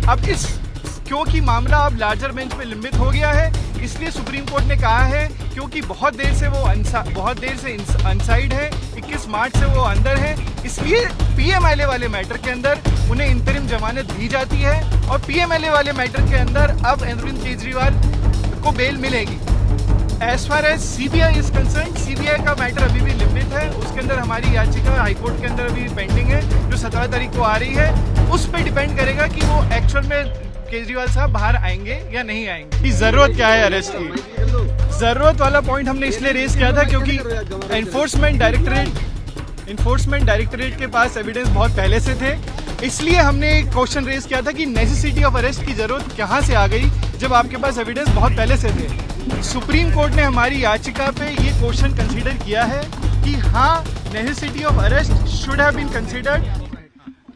अब इस क्योंकि मामला अब लार्जर बेंच पे लंबित हो गया है, इसलिए सुप्रीम कोर्ट ने कहा है क्योंकि बहुत देर से अनसाइड है, 21 मार्च से वो अंदर है, इसलिए पीएमएलए वाले मैटर के अंदर उन्हें इंतरिम जमानत दी जाती है और पीएमएलए वाले मैटर के अंदर अब अरविंद केजरीवाल को बेल मिलेगी। As far as CBI is concern, CBI का मैटर अभी भी लिमिट है, उसके अंदर हमारी याचिका हाईकोर्ट के अंदर अभी पेंडिंग है जो 17 तारीख को आ रही है। उस पर डिपेंड करेगा कि वो एक्चुअल में केजरीवाल साहब बाहर आएंगे या नहीं आएंगे। कि जरूरत क्या है अरेस्ट की, जरूरत वाला पॉइंट हमने इसलिए रेज किया था क्योंकि एनफोर्समेंट डायरेक्टरेट के पास एविडेंस बहुत पहले से थे, इसलिए हमने एक क्वेश्चन रेज किया था कि नेसेसिटी ऑफ अरेस्ट की जरूरत कहां से आ गई जब आपके पास एविडेंस बहुत पहले से थे। सुप्रीम कोर्ट ने हमारी याचिका पे ये क्वेश्चन कंसीडर किया है कि हाँ, necessity of arrest should have been considered.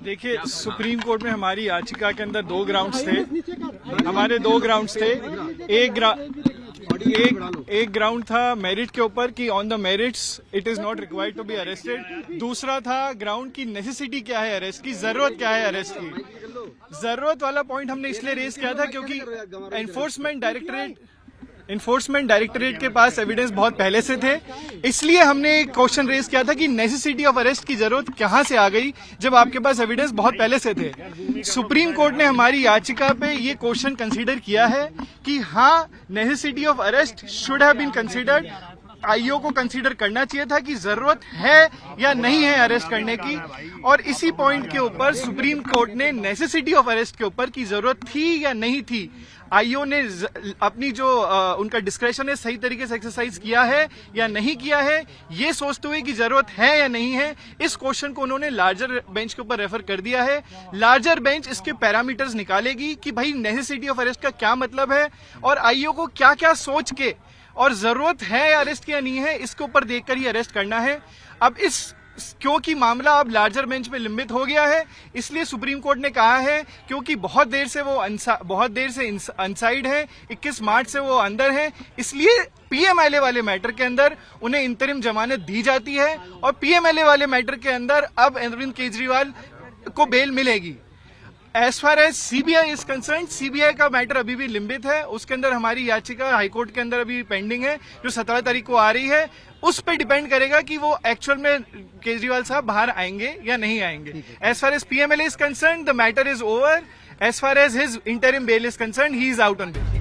देखिए, सुप्रीम कोर्ट में हमारी याचिका के अंदर 2 ग्राउंड्स थे, हमारे 2 ग्राउंड्स थे। एक ग्राउंड था मेरिट के ऊपर कि on the merits it is not required to be arrested. दूसरा था ग्राउंड की नेसेसिटी क्या है अरेस्ट की, जरूरत क्या है अरेस्ट की। जरूरत वाला पॉइंट हमने इसलिए रेज किया था क्योंकि एनफोर्समेंट डायरेक्टरेट के पास एविडेंस बहुत पहले से थे, इसलिए हमने एक क्वेश्चन रेज किया था कि नेसेसिटी ऑफ अरेस्ट की जरूरत कहां से आ गई जब आपके पास एविडेंस बहुत पहले से थे। सुप्रीम कोर्ट ने हमारी याचिका पे ये क्वेश्चन कंसीडर किया है कि हाँ, necessity of arrest should have been considered. IO को कंसीडर करना चाहिए था कि जरूरत है या नहीं है अरेस्ट करने की, और इसी पॉइंट के ऊपर सुप्रीम कोर्ट ने नेसेसिटी ऑफ अरेस्ट के ऊपर की जरूरत थी या नहीं थी, आईओ ने अपनी जो उनका डिस्क्रेशन है सही तरीके से एक्सरसाइज किया है या नहीं किया है, ये सोचते हुए कि जरूरत है या नहीं है, इस क्वेश्चन को उन्होंने लार्जर बेंच के ऊपर रेफर कर दिया है। लार्जर बेंच इसके पैरामीटर्स निकालेगी कि भाई नेसेसिटी ऑफ अरेस्ट का क्या मतलब है और आईओ को क्या क्या सोच के और जरूरत है अरेस्ट की या नहीं है, इसके ऊपर देखकर ही अरेस्ट करना है। अब इस क्योंकि मामला अब लार्जर बेंच में लंबित हो गया है, इसलिए सुप्रीम कोर्ट ने कहा है क्योंकि बहुत देर से अनसाइड है, 21 मार्च से वो अंदर है, इसलिए पीएमएलए वाले मैटर के अंदर उन्हें इंतरिम जमानत दी जाती है और पीएमएलए वाले मैटर के अंदर अब अरविंद केजरीवाल को बेल मिलेगी। As far as CBI is concern, CBI का मैटर अभी भी लिमिट है, उसके अंदर हमारी याचिका हाईकोर्ट के अंदर अभी पेंडिंग है जो 17 तारीख को आ रही है। उस पर डिपेंड करेगा कि वो एक्चुअल में केजरीवाल साहब बाहर आएंगे या नहीं आएंगे। As far as PMLA is concern, the matter is over. As far as his interim bail is concern, he is out on bell.